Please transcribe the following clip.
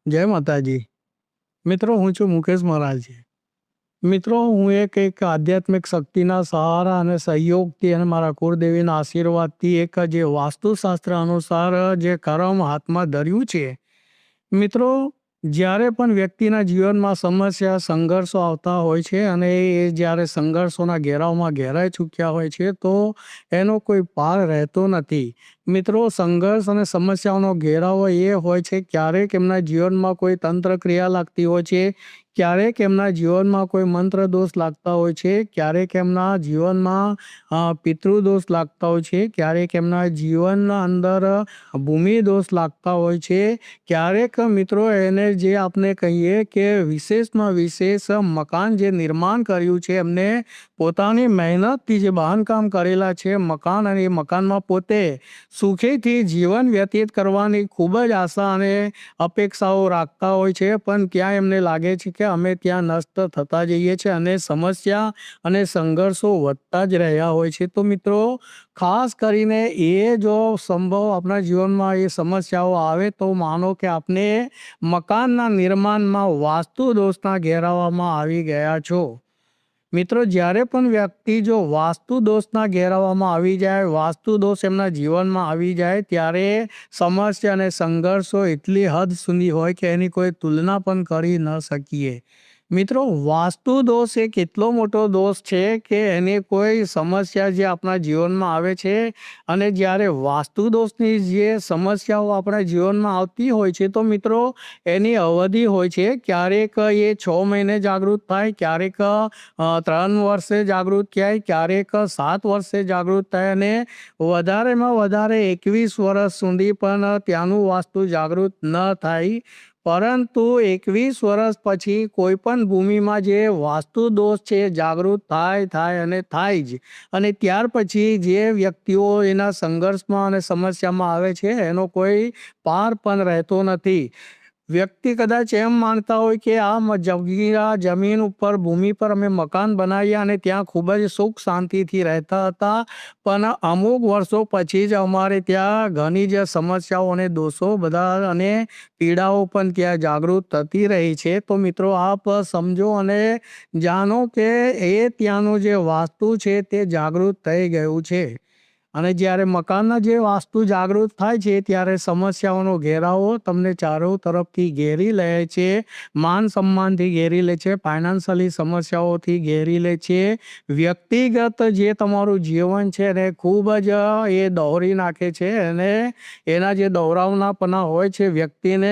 જય માતાજી. મિત્રો, હું છું મુકેશ મરાલજી. મિત્રો, હું એક આધ્યાત્મિક શક્તિના સહારા અને સહયોગથી અને મારા કુળદેવીના આશીર્વાદથી એક જે વાસ્તુશાસ્ત્ર અનુસાર જે કર્મ હાથમાં ધર્યું છે. મિત્રો, જ્યારે પણ વ્યક્તિના જીવનમાં સમસ્યા સંઘર્ષો આવતા હોય છે અને એ જ્યારે સંઘર્ષોના ઘેરાવમાં ઘેરાઈ ચૂક્યા હોય છે તો એનો કોઈ પાર રહેતો નથી. મિત્રો, સંઘર્ષ અને સમસ્યાઓનો ઘેરાવો એ હોય છે, ક્યારેક એમના જીવનમાં કોઈ તંત્ર ક્રિયા લાગતી હોય છે, ક્યારેક એમના જીવનમાં કોઈ મંત્ર દોષ લાગતા હોય છે, ક્યારેક એમના જીવનમાં પિતૃદોષ લાગતા હોય છે, ક્યારેક એમના જીવનના અંદર ભૂમિ દોષ લાગતા હોય છે, ક્યારેક મિત્રો એને જે આપણે કહીએ કે વિશેષમાં વિશેષ મકાન જે નિર્માણ કર્યું છે, એમને પોતાની મહેનતથી જે બાંધકામ કરેલા છે મકાન, અને એ મકાનમાં પોતે સુખેથી જીવન વ્યતીત કરવાની ખૂબ જ આશા અને અપેક્ષાઓ રાખતા હોય છે, પણ ત્યાં એમને લાગે છે કે અમે ત્યાં નષ્ટ થતા જઈએ છીએ અને સમસ્યા અને સંઘર્ષો વધતા જ રહ્યા હોય છે. તો મિત્રો, ખાસ કરીને એ જો સંભવ આપણા જીવનમાં એ સમસ્યાઓ આવે તો માનો કે આપને મકાનના નિર્માણમાં વાસ્તુ દોષના ઘેરાવામાં આવી ગયા છો. મિત્રો, જ્યારે પણ વ્યક્તિ જો વાસ્તુ દોષના ઘેરાવામાં આવી જાય, વાસ્તુ દોષ એમના જીવનમાં આવી જાય, ત્યારે સમસ્યા અને સંઘર્ષો એટલી હદ સુધી હોય કે એની કોઈ તુલના પણ કરી ન શકીએ. મિત્રો, વાસ્તુ દોષ એક એટલો મોટો દોષ છે કે એની કોઈ સમસ્યા જે આપણા જીવનમાં આવે છે, અને જ્યારે વાસ્તુ દોષની જે સમસ્યાઓ આપણા જીવનમાં આવતી હોય છે તો મિત્રો એની અવધિ હોય છે. ક્યારેક એ 6 મહિને જાગૃત થાય, ક્યારેક 3 વર્ષે જાગૃત થાય, ક્યારેક 7 વર્ષે જાગૃત થાય, અને વધારેમાં વધારે 21 વર્ષ સુધી પણ ત્યાંનું વાસ્તુ જાગૃત ન થાય. પરંતુ 21 વર્ષ પછી કોઈ પણ ભૂમિમાં જે વાસ્તુ દોષ છે જાગૃત થાય અને થાય જ. અને ત્યાર પછી જે વ્યક્તિઓ એના સંઘર્ષમાં અને સમસ્યામાં આવે છે એનો કોઈ પાર પણ રહેતો નથી. વ્યક્તિ કદાચ એમ માનતા હોય કે આ જમીન ઉપર ભૂમિ પર અમે મકાન બનાવ્યા અને ત્યાં ખૂબ જ સુખ શાંતિથી રહેતા હતા, પણ અમુક વર્ષો પછી જ અમારે ત્યાં ઘણી જ સમસ્યાઓ અને દોષો બધા અને પીડાઓ પણ ત્યાં જાગૃત થતી રહી છે. તો મિત્રો, આપ સમજો અને જાણો કે એ ત્યાંનું જે વાસ્તુ છે તે જાગૃત થઈ ગયું છે. અને જ્યારે મકાનના જે વાસ્તુ જાગૃત થાય છે ત્યારે સમસ્યાઓનો ઘેરાવો તમને ચારો તરફથી ઘેરી લે છે, માન સન્માનથી ઘેરી લે છે, ફાઇનાન્શિયલી સમસ્યાઓથી ઘેરી લે છે. વ્યક્તિગત જે તમારું જીવન છે એને ખૂબ જ એ દોરી નાખે છે, અને એના જે દોરાવનાપણા હોય છે વ્યક્તિને